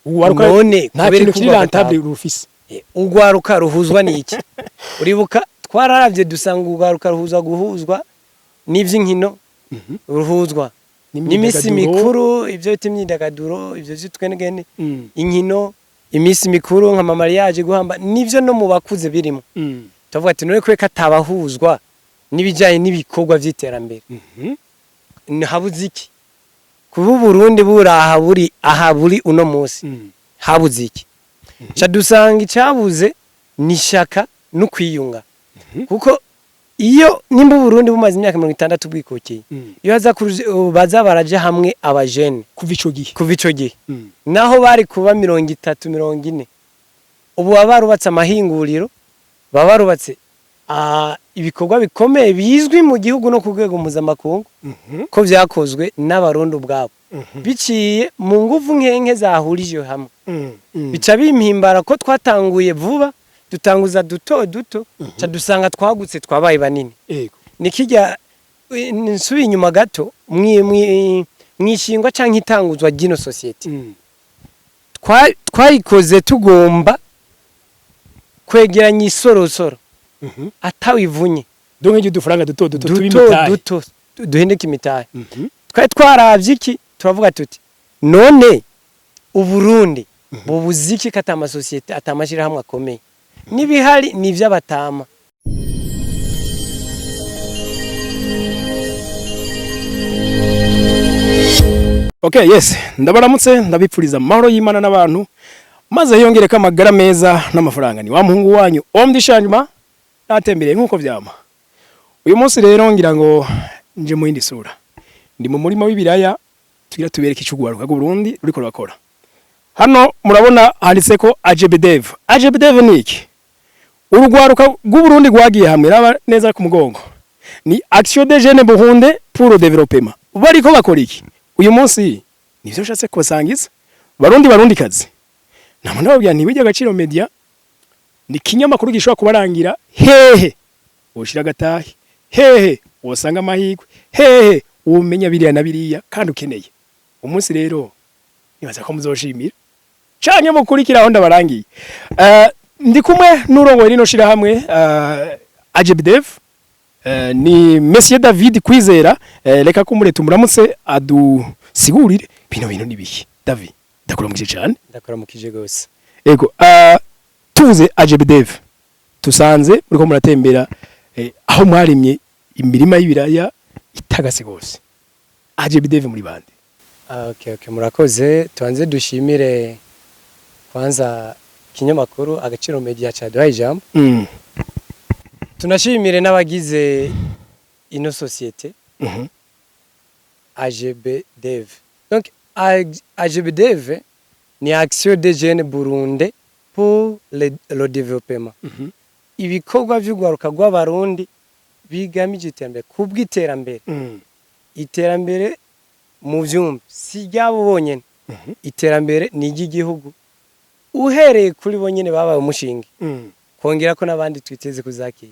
none nta kintu kiri rentable rufise ugwaruka ruhuzwa n'iki uribuka twararavye dusanga ugwaruka guhuzwa n'ivy'inkino ruhuzwa n'imisi mikuru ivyo bitimyidagaduro ivyo zitwenegene inkino imisi mikuru nka mariage guhamba nivyo no mu bakuze birimo tuvuga ati none kweka tabahuzwa nibijanye n'ibikorwa vy'iterambere habuze iki kuba Burundi buraha buri uno munsi habuze iki cha dusanga icabuze nishaka no kwiyunga kuko iyo nimba Burundi bumaze imyaka 60 bwikokeye iyo baza baraje hamwe abajene kuva ico gihe naho bari kuba 30 40 ubu barubatse amahinguriro barubatse ibikorwa bikomeye bizwi mu gihugu no ku rwego mpuzamakungu ko vyakozwe n'abarundi ubwabo biciye mu nguvu nkenke zahurije hamwe bica bimpimbara ko twatanguye vuba dutanguza duto ca dusanga twagutse twabaye banini nikijya nsubi inyuma gato mwishingwa canke itanguzwa gino society twayikoze tugomba kwegeranya isorosoro atawivunye donke udufaranga duto duhendeka imitahe twari twaravye iki turavuga tuti none uburundi bubuze iki kata amasosiyete atamashira hamwe akomeye nibihari nivyabatama Okay, yes, ndabaramutse ndabipfuriza amahoro y'Imana n'abantu maze yongere kamagara meza n'amafaranga ni wa muhungu wanyu omdishanjuma natembereye nkuko vyama. Uyu munsi rero ngira ngo nje mu yindi sura. Ndi mu murima w'ibiraya tugira tubereka icugwaruka rw'u Burundi ruriko rakora. Hano murabona handitse ko AJBDev. AJBDev ni iki? Urugwaruka rw'u Burundi rwagiye hamwe raba neza ku mugongo. Ni Action des Jeunes Burundais pour le Développement. Bariko bakora iki? Uyu munsi nivyo nshatse kubasangiza barundi kazi. Namwe ndababwira ntibijya agaciro media ni kinyamakuru gishobora kubarangira hehe ushira gatahi hehe wosanga amahigwe hehe umenya biriya na biriya kandi ukeneye umunsi rero nibaza ko muzoshimira canke mukurikira aho ndabarangiye ndi kumwe n'urongoye rino shira hamwe AJBDev ni Monsieur David Kwizera reka kumure tumuramutse adusigurire bino nibihe David ndakuramukije cyane ndakuramukije gose ego tuze AJBDev tusanze uriko muratembera aho mwarimye imirima y'ibiraya itagase gose AJBDev muri bande okay murakoze tuanze dushimire kwanza kinyamakuru agaciro media cha duhaye ijambo tunashimire n'abagize ino societe AJBDev donc AJBDev ni Action des Jeunes Burundais pour le Développement. Ibikorwa vy'ugwaruka rw'abarundi bigamije iterambere kubw'iterambere. Iterambere mu vyumba si ryabo bonyene. Iterambere ni ry'igihugu. Uhereye kuri bonyene babaye umushinge. Kongera ko nabandi twiteze kuzakira.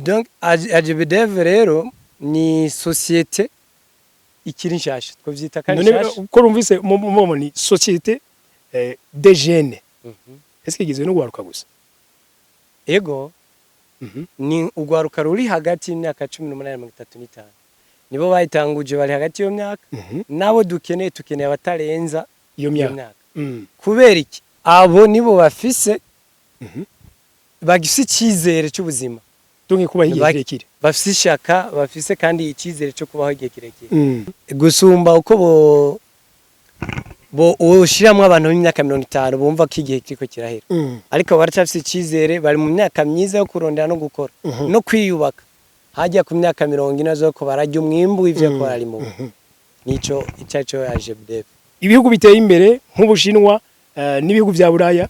Donc AJBDev rero ni societe ikiri nshasha twavyita kandi nshasha none uko rumvise mu ni societe des jeunes est-ce que gizwe no gwaruka gusa ego ni ugwaruka ruri hagati y'imyaka 18 na 35 nibo bayitanguje bari hagati yo myaka nabo tukeneye abatarenza iyo myaka kubera iki abo nibo bafise bagifise ikizere cy'ubuzima donc kuba higiye kirekire bafise ishaka bafise kandi ikizere cyo kubaho igihe kirekire gusumba uko bo ushiramwe abantu b'imyaka 50 bumva ko igihe kiriko kirahera ariko baracafise ikizere bari mu myaka myiza yo kurondera no gukora no kwiyubaka hajya ku myaka 40 zo ko barajya umwimbu ivyo ko ari mu nico icyaco AJBDev ibihugu biteye imbere nk'Ubushinwa n'ibihugu vya Buraya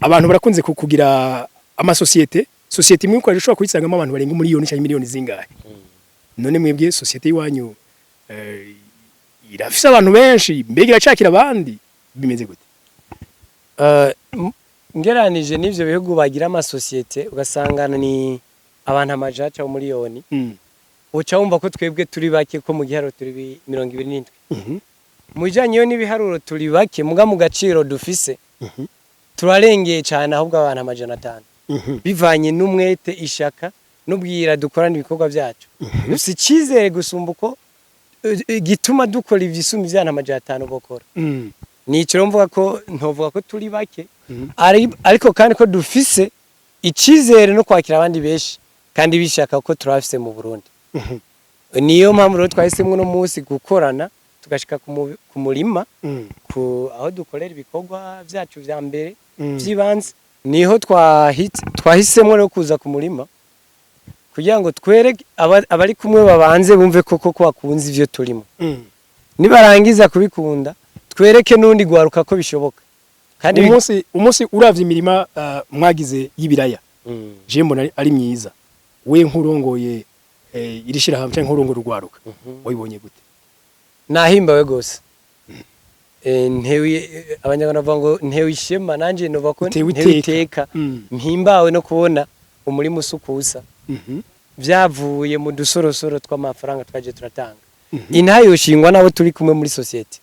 abantu barakunze kugira amasosiyete societe imwe ko ashobora kuyisangamo abantu barenga miliyoni cyangwa miliyoni zingahe none mwebwe societe iwanyu irafise abantu benshi mbega iracakira abandi bimeze gute ngeranije n'ivyo bihugu bagira amasosiyete ugasangana ni abantu amajaca mu miliyoni uca wumva ko twebwe turi bake ko mu giharo turi 27 mujanye yo n'ibiharuro turi bake muga mu gaciro dufise turarengeye cyane ahubwo abantu 500 bivanye n'umwete ishaka n'ubwira dukorana ibikorwa byacu si cizere gusumba uko gituma dukora ivyisumi vyana 500 bokora nico mvuga ko ntovuga ko turi bake ariko kandi ko dufise icizere no kwakira abandi beshi kandi bishaka ko turafise mu Burundi niyo mpamvu rero twahisemwe no munsi gukorana tugashika ku murima ku aho dukorera ibikorwa byacu vya mbere vyibanze niho twahisemwe rero kuza ku murima kugira ngo twereke abari kumwe babanze bumve koko ko bakunze ivyo turimo nibarangiza kubikunda twereke nundi gwaruka ko bishoboka kandi umunsi uravye imirima mwagize y'ibiraya je mbona ari myiza we nkurongoye irishira hamwe cyangwa nkurongo rugwaruka wabibonye gute nahimbawe gose ntewe abanyarwanda bavuga ngo ntewe ishema nanje nova ko ntewe iteka mpimbawe no kubona umurimo usukusa byavuye mu dusorosoro tw'amafaranga twaje turatanga intayo shingwa nabo turi kumwe muri society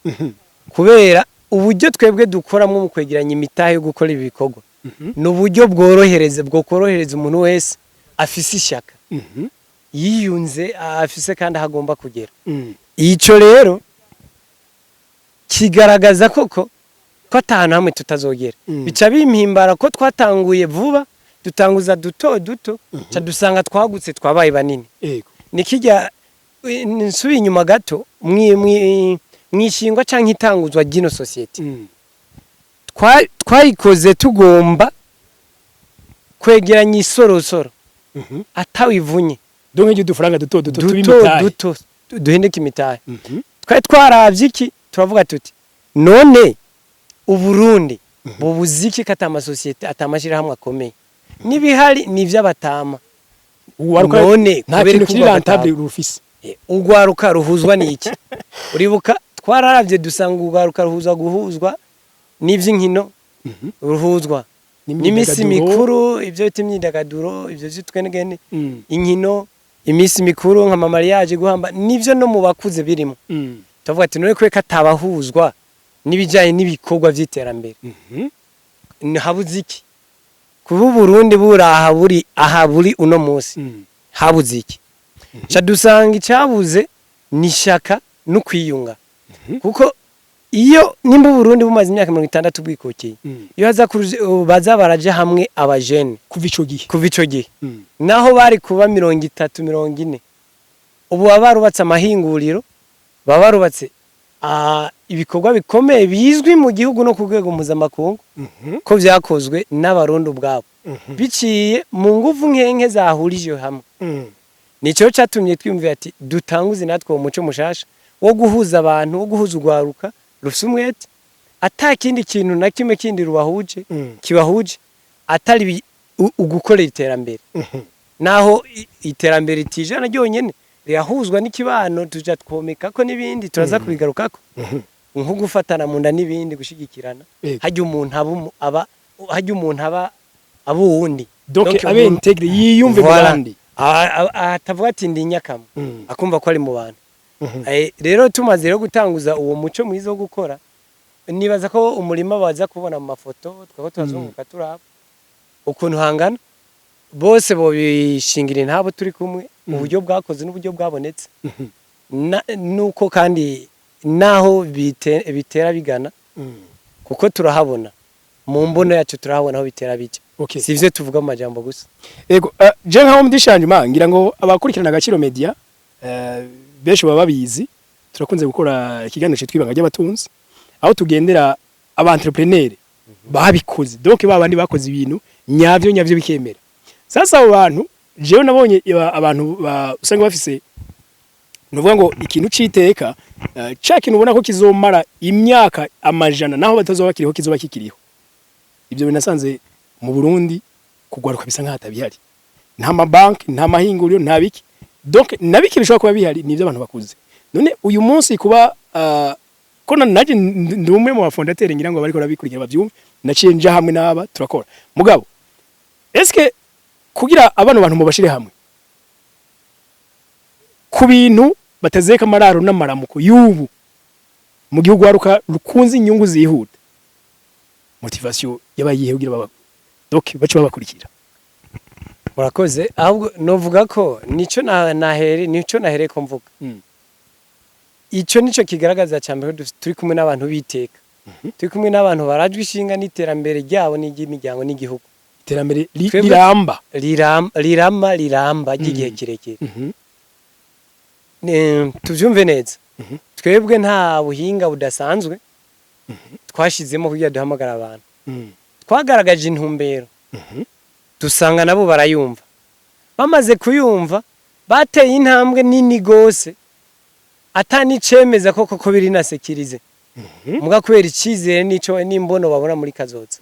kubera uburyo twebwe dukoramo mu kwegeranya imitahe yo gukora ibikorwa n'uburyo bworohereze bwo korohereza umuntu wese afise ishaka yiyunze afise kandi hagomba kugera ico rero kigaragaza koko ko atahana hamwe tutazogera bica bimpimbara ko twatanguye vuba dutanguza duto cha dusanga twagutse twabaye banini nikijya nsubi inyuma gato mwishingwa canke itanguzwa gino society twayikoze tugomba kwegeranya isorosoro atawivunye donc iyo dufaranga duto duhendeka imitahe twari twaravye iki turavuga tuti none uburundi bubuziki kata amasosiyete atamashira hamwe akomeye nibihari nivy'abatama none nta kintu kiri rentable rufise ugwaruka ruhuzwa niki uribuka twararavye dusanga ugwaruka ruhuzwa guhuzwa n'ivy'inkino ruhuzwa n'imisi mikuru ivyo bitimyidagaduro ivyo vyitwenegene inkino imisi mikuru nka mariage guhamba nivyo no mu bakuze birimo tavuga ati none kweka tabahuzwa nibijanye n'ibikorwa vy'iterambere habuze iki kubu Burundi buraha buri aha buri uno munsi habuze iki cha dusanga icyabuze ni shaka no kwiyunga kuko iyo nimba Burundi bumaze imyaka 60 bwikokeye iyo haza baza baraje hamwe abajene kuva ico gihe naho bari kuba 30 40 ubu barubatse amahinguriro barubatse ibikorwa bikomeye bizwi mu gihugu no kugwego mpuzamakungu ko vyakozwe n'abarundi ubwabo biciye mu nguvu nkenke zahurije hamwe nico cyatumye twiyumvira ati dutanguze natwe mu muco mushasha wo guhuza abantu wo guhuza ugwaruka rusumwete atakindi kintu na kimwe kindi rubahuje kibahuje atari ugukorera iterambere naho iterambere tijana ryonyene rihuzwa n'ikibano tuja twomeka ko nibindi turaza kubigarukako nko gufatana mu nda nibindi gushigikirana hajye umuntu aba abundi donc abe integre yiyumve bandi atavuga ati ndi nyakama akumva ko ari mu bantu rero tumaze rero gutanguza uwo muco mwiza wo gukora nibaza ko umurima baza kubona mu mafoto twako turazunguka turaba ukuntu hangana bose bo bishingira ntabo turi kumwe mu buryo bwakoze n'uburyo bwabonetse nuko kandi naho bitera bigana kuko turahabona mu mbono yacu turahabona aho bitera bijya sivyo tuvuga mu majambo gusa yego je nkaho mudishanjuma ngira ngo abakurikirana Agaciro Media benshi baba babizi turakunze gukora ikiganiro cyitwibanga ry'abatunzi aho tugendera aba entrepreneur babikoze donc babandi bakoze ibintu nyavyo bikemera sasa abo bantu jewe nabonye abantu usanga bafise nuvuga ngo ikintu citeka cha kintu ubona ko kizomara imyaka amajana naho batazoba kiriho kizoba kikiriho ibyo binasanze mu Burundi kugwaruka bisa nk'ata bihari nta mabanki nta mahinguriro nta biki donc nabiki bishobora kuba bihari nivyo abantu bakuze none uyu munsi kuba ko naje ndumwe mu bafondateur ngira ngo bariko rabikurikira bavyumve naciye nja hamwe n'aba turakora mugabo eske kugira abantu mu bashire hamwe ku bintu batezeka amararo n'amaramuko y'ubu mu gihugu waruka rukunze inyungu zihuta motivation yabayihe kugira baba donc bace babakurikira. murakoze ahubwo novuga ko nico nahere ko mvuga ico nico kigaragaza cyane ko turi kumwe n'abantu biteka turi kumwe n'abantu barajwe ishinga n'iterambere ryabo n'iry'imiryango n'igihugu iterambere riramba ry'igihe kirekire tuvyumve neza twebwe nta buhinga budasanzwe twashizemo kugira duhamagara abantu twagaragaje intumbero dusanga nabo barayumva bamaze kuyumva bateye intambwe nini gose atani cemeza koko biri nasekirize muga kubera icizere nico n'imbono babona muri kazoza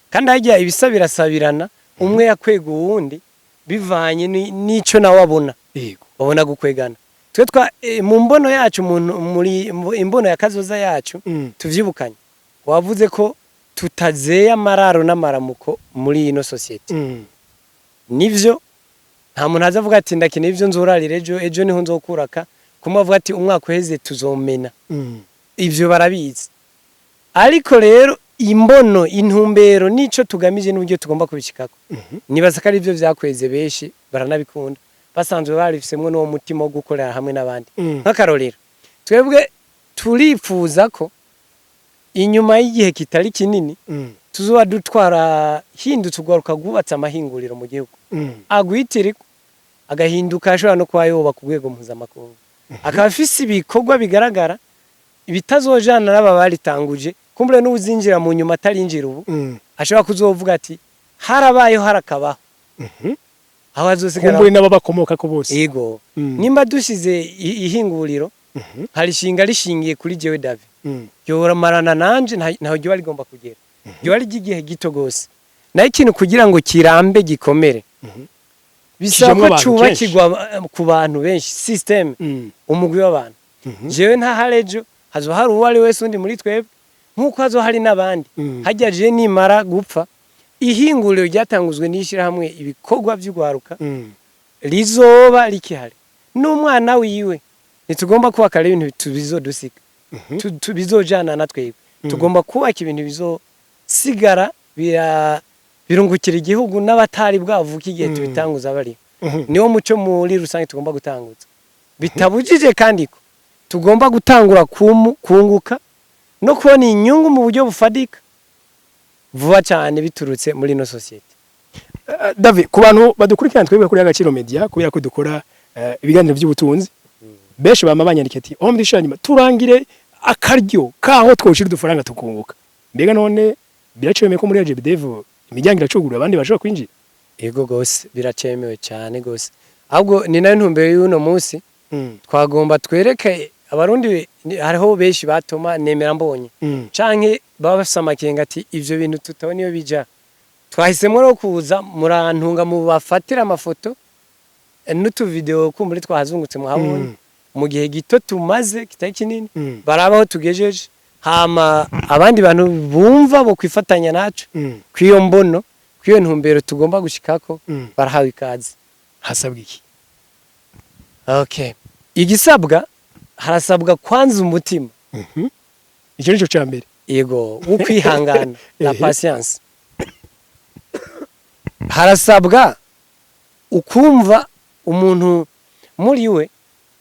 kandi hajya ibisabirasabirana umwe yakwega uwundi bivanye nico nawe abona yego babona gukwegana twe mu mbono yacu muri imbono ya kazoza yacu tuvyibukanye wavuze ko tutazeye amararo n'amaramuko muri ino society nivyo nta muntu azavuga ati ndakine ivyo nzorarira ejo niho nzokuraka kuma avuga ati umwaka uheze tuzomena ivyo barabizi ariko rero imbono intumbero nico tugamije n'uburyo tugomba kubishikako nibaza ko ari ivyo vyakweze beshi baranabikunda basanzwe barifisemwe n'uwo mutima wo gukorera hamwe n'abandi nk'akarorero twebwe turifuza ko inyuma y'igihe kitari kinini tuzoba dutwara hindutse ugaruka gubatsa amahinguriro mu gihugu agwitiriko agahinduka ashobora no kuba yoba ku rwego mpuzamakungu akaba afise ibikorwa bigaragara bitazojana n'aba baritanguje kumbure n'uzinjira mu nyuma atarinjira ubu ashobora kuzovuga ati harabayeho harakabaho aho azosigara kumbure n'ababakomoka ko bose yego nimba dushize ihinguriro harishinga rishingiye kuri jewe David yora marana nanje naho ryo rigomba kugera ryo ari gigihe gito gose naho ikintu kugira ngo kirambe gikomere bisaba ko cubakirwa ku bantu benshi system umugwi w'abantu jewe nta harejo hazo hari uwari wese undi muri twebwe nkuko hazo hari nabandi hajya je nimara gupfa ihinguriro ryatanguzwe n'ishira hamwe ibikorwa by'ugwaruka rizoba rikihari n'umwana wiwe nitugomba kubaka ibintu tubizodusika tubizojana na twebwe tugomba kubaka ibintu bizosigara birungukira igihugu n'abatari bwavuka igihe tubitanguza bari niwo muco muri rusange tugomba gutanguza bitabujije kandi ko tugomba gutangura kunguka no kubona inyungu mu buryo bufadika vuba cyane biturutse muri no society. David, ku bantu badukurikirana twebwe kuri Agaciro Media kubera ko dukora ibiganiro by'ubutunzi benshi bamabanyandika ati Home Dishanyuma turangire akaryo kaho twoshira udufaranga tukunguka mbega none biracemeye ko muri AGBDev imiryango iracugura abandi bashobora kwinjira. Yego gose biracemewe cyane gose ahubwo ni nayo ntumbero y'uno munsi twagomba twereke abarundi hariho benshi batoma nemera mbonye canke babasamakenga ati ivyo bintu tutabona iyo bija twahisemo no kuza murantunga mu bafatira amafoto n'utu video kumbure twahazungutse muhabonye mu gihe gito tumaze kitari kinini barabaho tugejeje hama abandi bantu bumva bo kwifatanya nacu kwiyo mbono kwiyo ntumbero tugomba gushikako barahawe ikaze. Hasabwa iki? Okay, igisabwa harasabwa kwanza umutima icyo nico cyambere yego ukwihangana la patience harasabwa ukumva umuntu muri we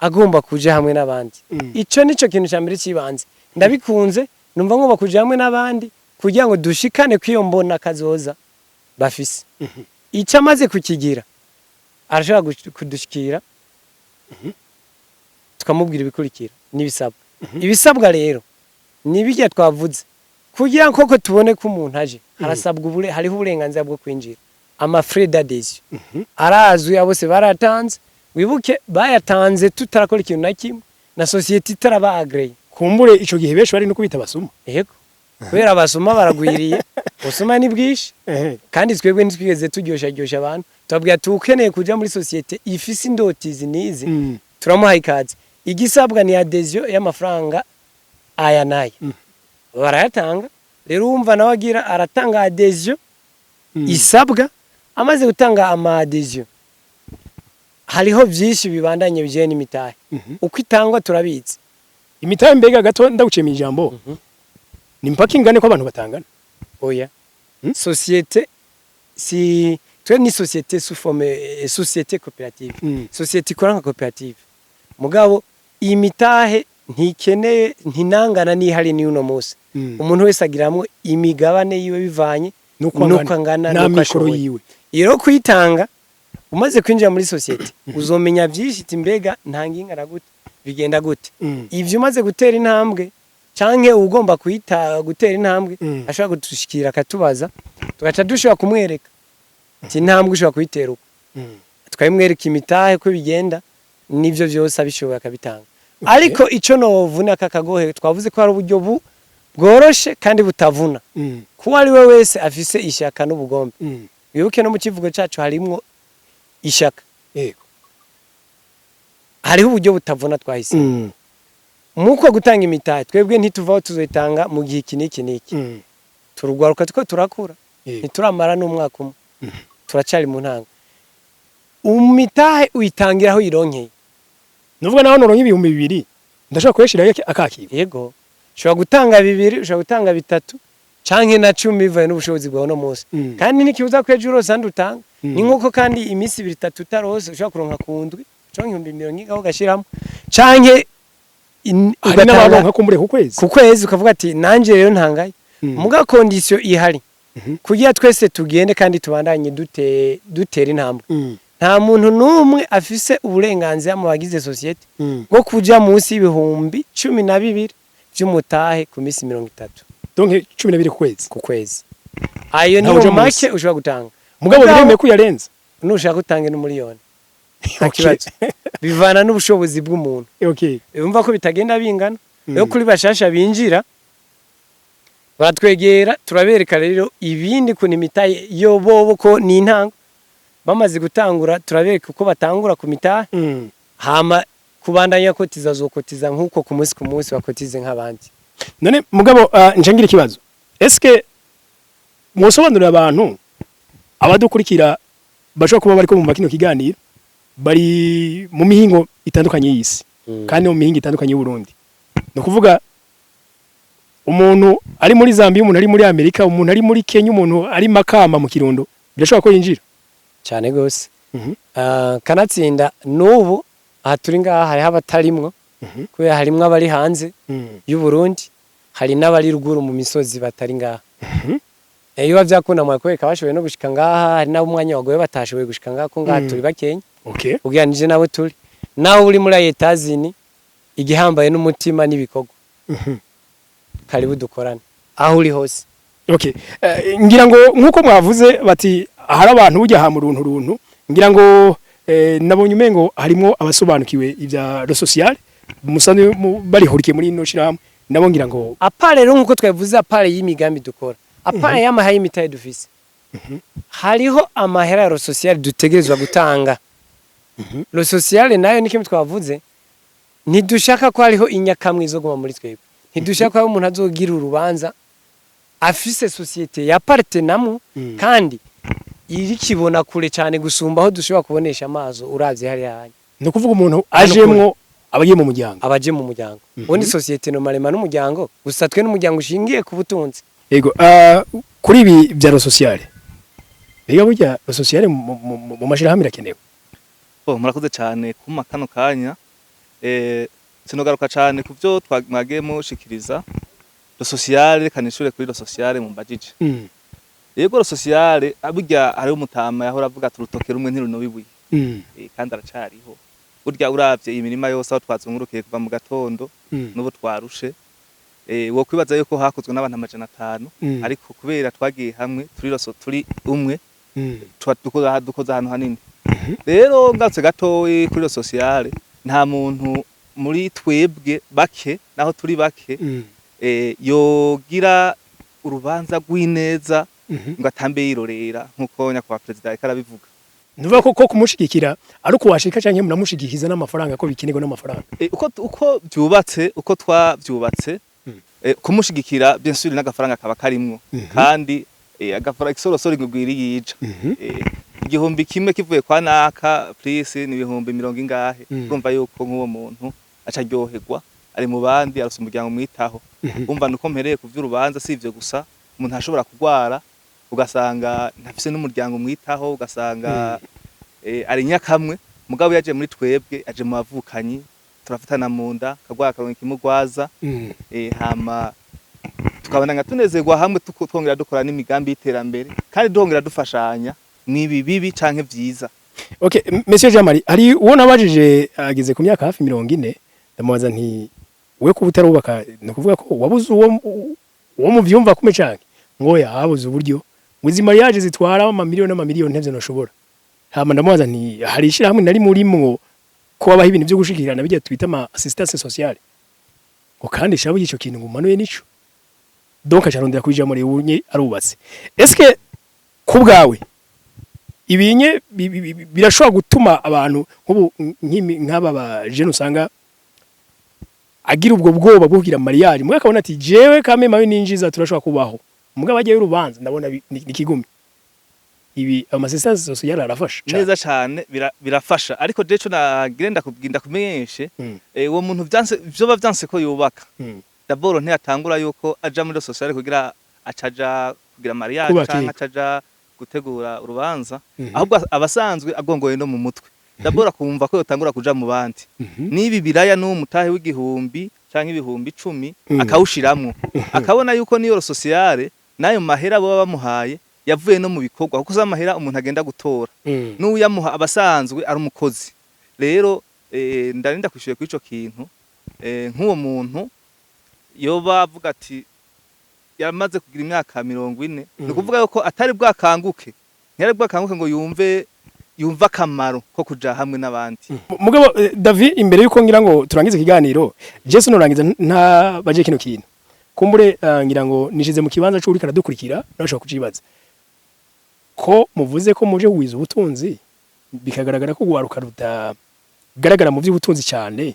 agomba kuja hamwe n'abandi ico nico kintu cyambere kibanze ndabikunze numva ngo bakuja hamwe n'abandi kugira ngo dushikane kwiyo mbona kazoza bafise ico amaze kukigira arashaka kudushikira tukamubwira ibikurikira n'ibisabwa ibisabwa rero nibijya twavuze kugira ngo koko tubone ko umuntu aje harasabwa hariho uburenganzira bwo kwinjira ama frais d'adhésion arazwi abose baratanze wibuke bayatanze tutarakora ikintu na kimwe na society itaraba agree kumbure ico gihe benshi bari no kubita basuma yego kubera basuma baragwiriye usuma ni bwishi kandi twebwe ntitwigeze turyosha abantu tubabwira tukeneye kuja muri society ifise indotizi nizi turamuha ikaze igisabwa ni adhesion y'amafaranga aya naye barayatanga rero umva nawe agira aratanga adhesion isabwa amaze gutanga ama adhesion hariho byinshi bibandanye bijye n'imitahe uko itangwa turabitse imitahe mbega gato ndaguciye mu ijambo ni mpaka ingane ko abantu batangana oya société si twe ni société sous forme société coopérative société ikora nka coopérative mugabo imitahe ntikeneye ntinangana n'ihari ni uno munsi umuntu wese agiramwo imigabane yiwe bivanye nuko angana na mikoro yiwe iro kwitanga umaze kwinjira muri société uzomenya byinshi timbega ntangingana gute bigenda gute ivyo umaze gutera intambwe canke ugomba kuita gutera intambwe ashaka gutushikira akatubaza tugaca dushobora kumwereka ati intambwe ushobora kuyitera uko tukayimwereka imitahe ko bigenda nivyo vyose abishoboye akabitanga ariko ico novuna kakagohe twavuze ko hari uburyo bworoshe kandi butavuna kuko ari we wese afise ishaka n'ubugombe wibuke no mu kivugo cacu harimwo ishaka yego hariho uburyo butavuna twahise muko gutanga imitahe twebwe ntituvaho tuzoyitanga mu gihe iki turugwaruka tuko turakura ntituramara n'umwaka umwe turacari mu ntango umitahe uyitangira aho yironkeye nuvuga naho noronka ibihumbi 2 ndashaka kweshira akakira yego ushobora gutanga 2 ushobora gutanga 3 canke na 10 bivaye n'ubushobozi bwawe no munsi kandi nikibuza kwejuro sandi utanga ni nkuko kandi imisi 2-3 utarose ushobora kuronka kundwi canke 100 aho gashiramo canke ugatanga kumbure ku kwezi ukavuga ati nanje rero ntangaye muga condition ihari kugira twese tugende kandi tubandanye dutera intambwe nta muntu numwe afise uburenganzira mu bagize societe bwo kuja munsi y'ibihumbi 12 by'umutahe ku misi 30 donc 12 ku kwezi ayo niyo make ushobora gutanga mugabo biremeye ko yarenze nushaka gutanga n'umiliyoni akibazo bivana n'ubushobozi bw'umuntu okay urumva ko bitagenda bingana yo kuri bashasha binjira baratwegera turabereka rero ibindi ku nimitaye yo bobo ko ni intango bamaze gutangura turabereka uko batangura ku mitahe hama kubandanya kotiza zokotiza nkuko ku munsi bakotize nk'abandi none mugabo njangira ikibazo eske musobanurira abantu abadukurikira bashobora kuba bari ko mu makino kiganiro bari mu mihingo itandukanye y'isi kandi mu mihingo itandukanye y'u Burundi no kuvuga umuntu ari muri Zambia umuntu ari muri Amerika umuntu ari muri Kenya umuntu ari Makamba mu Kirundo birashobora ko yinjira cyane gose kanatsinda n'ubu aha turi ngaha hari abatarimwo kubera harimwo abari hanze y'u Burundi hari n'abari ruguru mu misozi batari ngaha iyo bavyakunda mu kweka bashoboye no gushika ngaha hari nabo umwanya wagoye batashoboye gushika ngaha ko ngaha turi bakenya okay uganije nabo turi nawe uri muri Etazini igihambaye n'umutima n'ibikorwa karibu dukorane aho uri hose okay ngira ngo nkuko mwavuze bati hari abantu burya ha mu runtu ngira ngo nabonye umengo harimo abasobanukiwe ivya ro social musane bari hurikiye muri ino shiramwe nabo ngira ngo apare rero nkuko twavuze apare y'imigambi dukora apare y'amahaye imitaye dufise hariho amahera ro social dutegerezwa gutanga ro social nayo nikimwe twavuze ntidushaka ko hariho inyakamwe izoguma muri twebwe ntidushaka ko umuntu azogira urubanza afise societe ya partenamo kandi iri kibona kure cyane gusumba aho dushobora kubonesha amazo uravye hari hanya no kuvuga umuntu ajemwo abagiye mu muryango abaje mu muryango ubundi societe no marema n'umuryango gusa twe n'umuryango ushingiye ku butunzi yego kuri ibi bya ro social biga burya ro social mu mashirahamwe irakenewe murakoze cyane kuma kano kanya sinogaruka cyane ku byo twagiye mushikiriza ro social kanishure kuri ro social mu mbajije yego ro social burya hari umutama yahora avuga turutoke rumwe ntiruno bibuye kandi aracariho burya uravye imirima yose aho twazungurukiye kuva mu gatondo n'ubu twarushe wo kwibaza yuko hakozwe n'abantu 500 ariko kubera twagiye hamwe turi umwe dukoza ahantu hanini rero ngatse gatoyi kuri ro social nta muntu muri twebwe bake naho turi bake yogira urubanza rw'ineza ngo atambe yirorera nkuko nyakwa president arabivuga nuva ko kumushigikira ari uko washika canke munamushigikiza n'amafaranga ko bikenegwa n'amafaranga uko byubatse uko twabyubatse kumushigikira bien sûr n'agafaranga kaba karimwo kandi agafaranga isorosoro ngwiri yija igihumbi kimwe kivuye kwa naka please ni ibihumbi 70 urumva yuko nk'uwo muntu aca ryoherwa ari mu bandi arose umuryango mwitaho umva nuko mpereye ku vy'urubanza si ivyo gusa umuntu ashobora kugwara ugasanga ntafise n'umuryango mwitaho ugasanga ari nyakamwe mugabo yaje muri twebwe aje mu bavukanyi turafatana mu nda kagwara karonka kimugwaza hama tukabana tunezerwa hamwe twongera dukora n'imigambi y'iterambere kandi duhongera dufashanya mwibi bibi canke vyiza. Okay, Monsieur Jean-Marie, hari uwo nabajije ageze ku myaka hafi 40 ndamubaza nti we ko butarubaka no kuvuga ko wabuze uwo mu vyumva kume canke ngo yabuze uburyo muzi mariage zitwara amamiliyoni ntevyo noshobora. Hama ndamubaza nti hari ishira hamwe nari muri mwo ko abaho ibintu byo gushikirana bijya twita ama assistance sociale. Ngo kandi shabu ico kintu ngumanuye nico. Donc acarondera kwijya muri unye arubatse. Est-ce que kubgawe ibinye birashobora gutuma abantu nk'aba ba jeune usanga agira ubwo bwoba bwo kugira mariage mwe akabona ati jewe kame mawe ninjiza turashobora kubaho mugabo agiye urubanza ndabona nikigumi ibi amasistance sociale arafasha neza cyane birafasha ariko deco nagirenda kubwinda kumenyeshe uwo muntu vyoba vyanse ko yubaka d'abord ntiyatangura yuko aja muri sociale kugira acaja kugira mariage canke acaja gutegura urubanza ahubwo abasanzwe agongoye no mu mutwe d'abord kumva ko yotangura kuja mu bandi nibi biraya no mutahe w'igihumbi canke ibihumbi 10 akawushiramwo akabona yuko niyo sociale nayo mahera baba bamuhaye yavuye no mu bikorwa kuko zamahera umuntu agenda gutora n'uyamuha abasanzwe ari umukozi rero ndarinda kwishuye kuri ico kintu nk'uwo muntu yoba avuga ati yamaze kugira imyaka 40 no kuvuga yuko atari bwakanguke ntiyari bwakanguke ngo yumva akamaro ko kuja hamwe n'abandi. Mugabo David imbere yuko ngira ngo turangize ikiganiro Jesu norangiza nta baje kino kintu kumbure ngira ngo nishize mu kibanza cyo uri karadukurikira nashaka kucibaza ko muvuze ko muje kuwiza ubutunzi bikagaragara ko gwaruka rutagaragara mu by'ubutunzi cyane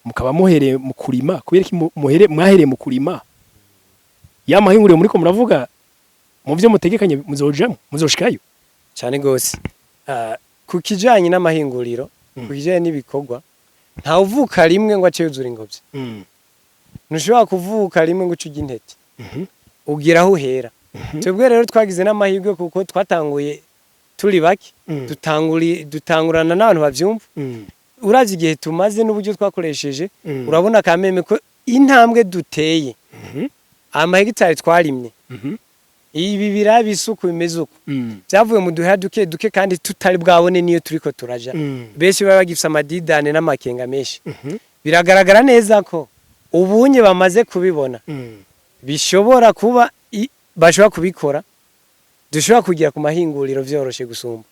mukaba muhereye mu kurima kubera ki mwahereye mu kurima yamahinguriye muri ko muravuga mu byo mutegekanye muzojamo muzoshikayo cyane gose ku kijanye n'amahinguriro ku kijanye n'ibikorwa nta uvuka rimwe ngo acezura ingobyi ntushobora kuvuka rimwe ngo ucuge intete ugira aho uhera twebwe rero twagize n'amahirwe kuko twatanguye turi bake dutangurana n'abantu bavyumva urazi igihe tumaze n'uburyo twakoresheje urabona kameme ko intambwe duteye amahegitari twarimye ibi birabisuku bimeze uko byavuye mu duhe duke kandi tutari bwabone niyo turiko turaja benshi baba bagifisa amadidane n'amakenga menshi biragaragara neza ko ubunye bamaze kubibona bishobora kuba bashobora kubikora dushobora kugira ku mahinguriro vyoroshe gusumba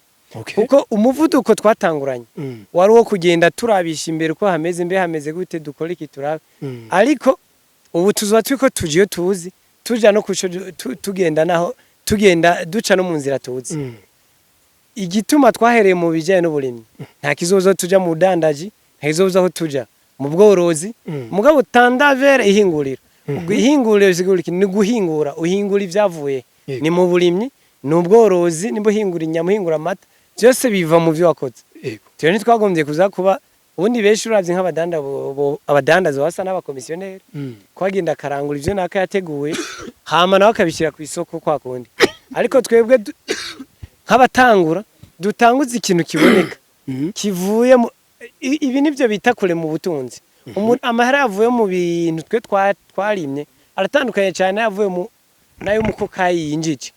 kuko umuvuduko twatanguranye wari wo kugenda turabisha imbere ko hameze gute dukora iki turabe ariko ubu tuzwa twiko tujiyo tuzi tuja no kuco tugenda naho tugenda duca no mu nzira tuzi igituma twahereye mu bijanye n'uburimyi nta kizozo tuja mu dandaji nta kizozo aho tuja mu bworozi mugabo tandavere ihinguriro ihinguriro ziguriki ni guhingura uhingura ivyavuye ni mu burimyi ni ubworozi nimbo hingura inyama hingura amata byose biva mu byo wakoze tyo ntitwagombye kuza kuba ubundi benshi uravye abadandaza basa n'abakomisiyoneri kwagenda karangura ivyo naka yateguye hama nawe akabishyira ku isoko kwa kundi ariko twebwe nk'abatangura dutanguza ikintu kiboneka kivuye ibi nivyo bita kure mu butunzi amahera yavuye mu bintu twe twarimye aratandukanye cyane yavuye mu nayo mukokayi yinjije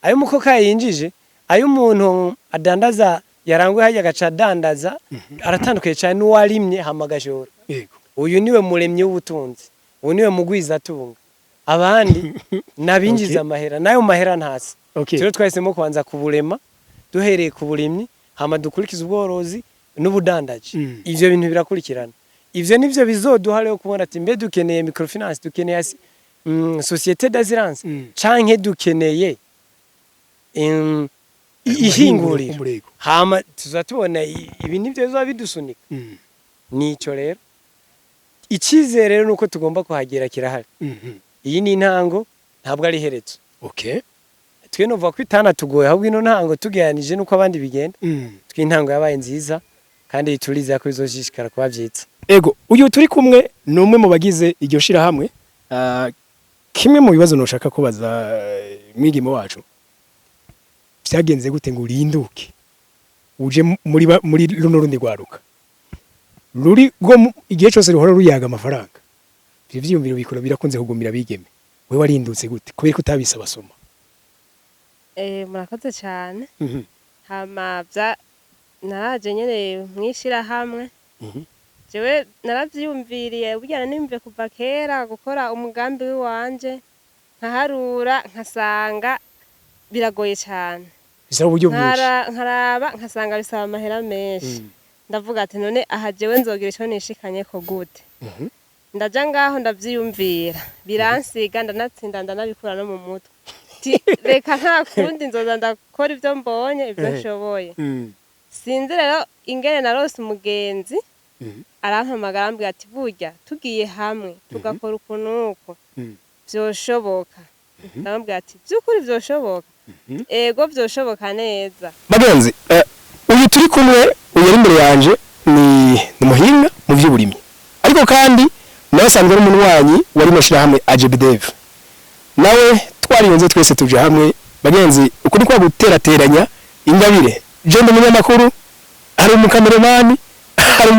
ayo mukokayi yinjije ayo umuntu adandaza yarangwe hajya gaca dandaza aratandukanye cyane n'uwarimye hamagashora uyu niwe muremye w'ubutunzi uyu niwe mugwiza atunga abandi nabinjiza amahera nayo mahera ntasi rero twahisemo kubanza kuburema duhereye ku burimyi hama dukurikiza ubworozi n'ubudandaji ivyo bintu birakurikirana ivyo nivyo bizoduha rero kubona ati mbe dukeneye microfinance dukeneye société d'assurance canke dukeneye ihinguriro hama tuzatubona ibi nivyo bizoba bidusunika nico rero icizere rero nuko tugomba kuhagera kirahari iyi ni intango ntabwo ari herezo twe nova ko itana tugoye ahubwo ino ntango tugeranije nuko abandi bigenda twintango yabaye nziza kandi turiza ko bizoshishikara kuba vyitsa ego uyu turi kumwe ni umwe mu bagize iryo shirahamwe. Kimwe mu bibazo noshaka kubaza mwigimo wacu, byagenze gute ngo urinduke uje muri runo rundi rwaruka ruri go igihe cyose ruhora ruyaga amafaranga? Ivyo vyiyumviro bikora birakunze kugumira bigeme, we warindutse gute kubera kutabisaba soma? Murakoze cyane. Hama naraje nyene mwishira hamwe. Jewe naravyiyumviriye burya nimve kuva kera gukora umugambi wanje nkaharura nkasanga biragoye cyane. Bisaba uburyo bwinshi. Nkaraba nkasanga bisaba amahera menshi. Ndavuga ati none aha jewe nzogira ico nishikanye ko gute. Ndaja ngaho ndavyiyumvira biransiga ndanatsinda ndanabikura no mu mutwe. Reka nta kundi nzoza ndakora ivyo mbonye ivyo nshoboye. Sinzi rero ingene narose umugenzi arampamagara ambwira ati burya tugiye hamwe tugakora ukuntu vyoshoboka. Ndamubwira ati byukuri vyoshoboka. Ego vyoshoboka neza. Bagenzi, uyu turi kumwe uyu ari imbere yanje ni muhinga mu vy'uburimyi, ariko kandi nawe asanzwe ari umunwanyi wari mashira hamwe AJBDev. Nawe twariyonze twese tuje hamwe bagenzi, uko ni kwa guterateranya ingabire. Je ndi umunyamakuru, hari umukameramani, hari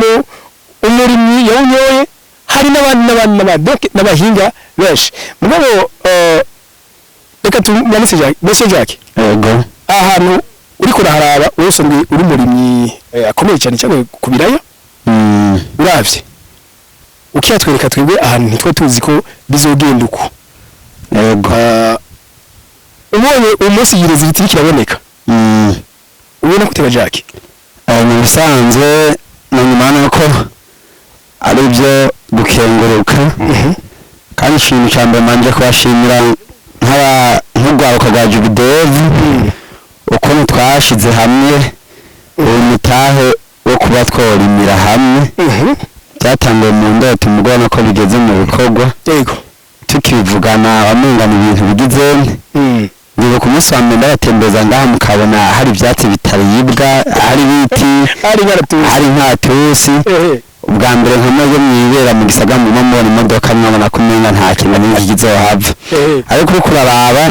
umurimyi yawunyoye, hari n'abandi n'abahinga benshi. Mugabo reka tumanise Monsieur Jacques. Ego. Ahantu uri kuraharaba wese uri murimyi akomeye cyane cyane kubiraya. Uravye ukiyatwereka twebwe ahantu nitwe tuzi ko bizogenda uko. Ego. Ubonye umunsi yireze biti kiraboneka. Ubona kutega Jacques. Mu bisanzwe nanyuma ko ari byo gukenguruka. Kandi ikintu cya mbere manje kubashimira nk'urwaruka rwa AJBDev ukuntu twashize hamwe umutahe wo kuba tworimira hamwe. Byatangiye mu ndoto mugona ko bigeze mu bikorwa. Yego. Tukivugana wamungana ibintu bigize. Niba ku munsi wa mbere ndabatembeza ngaha mukabona hari ivyatsi bitaribwa, hari biti, hari nkatusi. Ubwa mbere nkamaze mwibera mu gisagara mu mabona imodoka mwabona kumenga nta kintu n'iki kizohava. Ariko uriko uraraba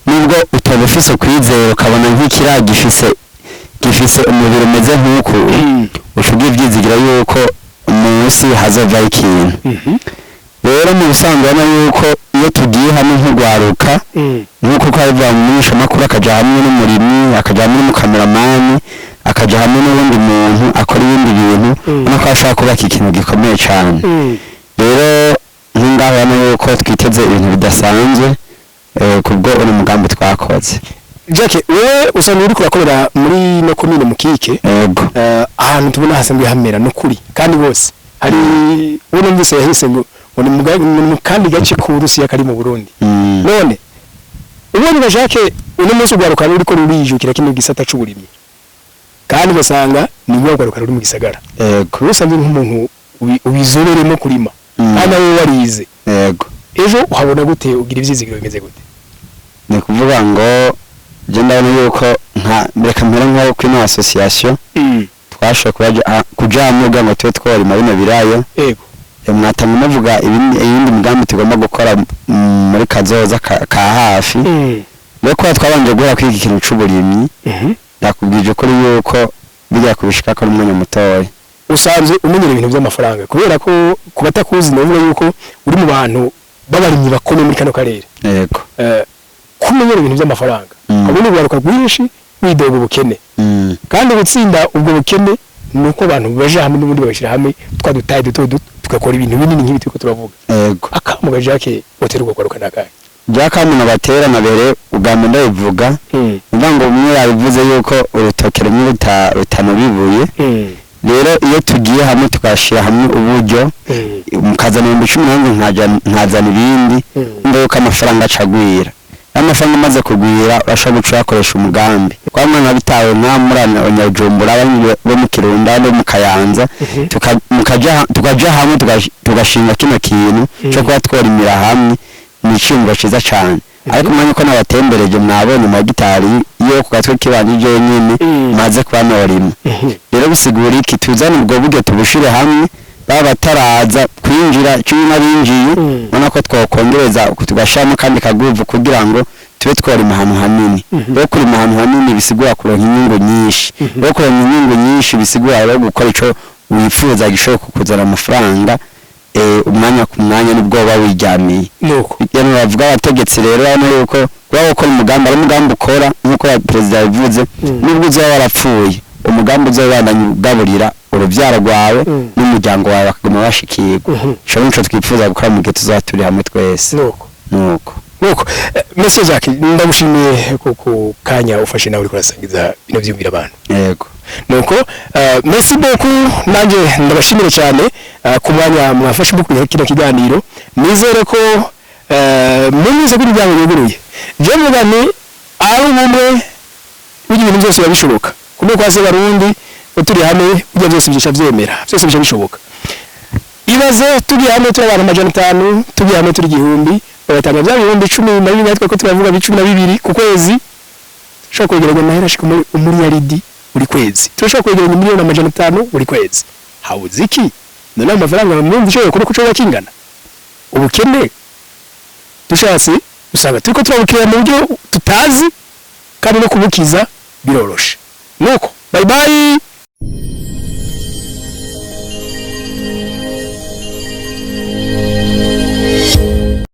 nubwo utobufise kwizera ukabona nk'ikira gifise umubiri umeze nk'uko ushugiye ivyizigira yuko umunsi hazova ikintu. Rero mu bisanzwe yuko iyo tugiye hamwe nk'urwaruka nk'uko ko ari byamumisha makuru akaja hamwe n'umurimyi akaja hamwe n'umukameramani akaja hamwe n'ubundi muntu akora ibindi bintu nako ashaka kubaka ikintu gikomeye cyane. Rero nk'ingaho yuko twiteze ibintu bidasanzwe kubwo uri mugambi twakoze. Jacques, wewe usanzwe uri kurakorera muri no komine Mukike. Yego. Ahantu tubona hasanzwe hamera no kuri kandi bose hari uno mbise yahise ngo mu kandi gace ku Rusiya kari mu Burundi. None ubonye Jacques uno munsi ugwaruka uri ko rurijukira kino gisata c'uburimyi kandi basanga ni ugwaruka ruri mu gisagara. Yego. Usanzwe nk'umuntu ubizoreremo kurima kandi nawe warize. Yego. Ejo uhabona gute ugira ivyizigiro bimeze gute? Ni kuvuga ngo je ndabona yuko reka mpera nko kwino association twashe kuja hamwe ngo twe tworima bino birayo. Yego. Mwatanga muvuga ibindi mugambi tugomba gukora muri kazoza ka hafi. Reko twabanje guhora kwiga ikintu c'uburimyi. Nakubwije kuri yuko bijya kubishika ko umwanya mutoya. Usanzwe umenyera ibintu by'amafaranga kubera ko kubatakuzi navuga yuko uri mu bantu babarimyi bakomeye muri kano karere. Yego. Kumenyera ibintu by'amafaranga. Abone ugaruka rwinshi widoga ubukene. Kandi gutsinda ubwo bukene nuko abantu baje hamwe n'ubundi babashira hamwe twadutaye duto tukakora ibintu binini nk'ibi turiko turavuga. Yego. Akamuga Jacques oteruka kwaruka nakaye. Jacques mu batera nabere ugambe ndabivuga. Ndango umwe yabivuze yuko urutoke rumwe rutanobibuye. Rero iyo tugiye hamwe tukashira hamwe uburyo mukazana 10 nkazana ibindi ndoka amafaranga acagwira. Amafaranga maze kugwira urashobora gucakoresha umugambi. Kwa mwana bitawe nka murana abanyajumbura bo mu Kirundo no mu Kayanza tukaja hamwe tugashinga kino kintu cyo kuba tworimira hamwe ni cyumba ciza cyane. Ariko manye ko nabatembereje mwabonye mu gitari iyo ku gatwe kibanije nyine maze kwa norima. Rero bisigura iki tuzana ubwo buryo tubushire hamwe baba bataraza kwinjira cumi n'abinjiye ubona ko twakongereza tugashiramo kandi kaguvu kugira ngo tube tworima ahantu hanini rero kurima ahantu hanini bisigura kuronka inyungu nyinshi rero kuronka inyungu nyinshi bisigura rero gukora ico wifuza gishobora kukuzana amafaranga umwanya ku mwanya nibwo bawijyamiye nuko yano bavuga abategetsi rero hano yuko kuba gukora umugambi ari umugambi ukora nk'uko perezida yabivuze nubwo uzaba warapfuye umugambi uzabandanya ugaburira urubyaro rwawe n'umuryango wawe bakaguma bashikirwa cyo nico twifuza gukora mu gihe tuzaturi hamwe twese nuko Monsieur Jacques ndagushimiye ku kanya ufashe nawe uri kurasangiza bino byumvira abantu yego nuko merci beaucoup nanje ndabashimira cyane ku mwanya mwafashe mu kino kiganiro nizere ko mumize kuri byanyu yuguruye je mugani ari umwe ibintu byose babishoboka kumwe kwase barundi turi hamwe bijya byose byisha byemera byose bisha bishoboka ibaze turi hamwe turi abantu 500 turi hamwe turi igihumbi bagatanga bya bihumbi 10 na bibiri natwe ko tubavuga 12 ku kwezi shaka kwegeranya mahera shika muri yaridi buri kwezi turashaka kwegeranya miliyoni 500 buri kwezi habuze iki none amafaranga mwumva cyo kuko cyo bakingana ubukene dushase usanga turiko turabukira mu buryo tutazi kandi no kubukiza biroroshe nuko bye bye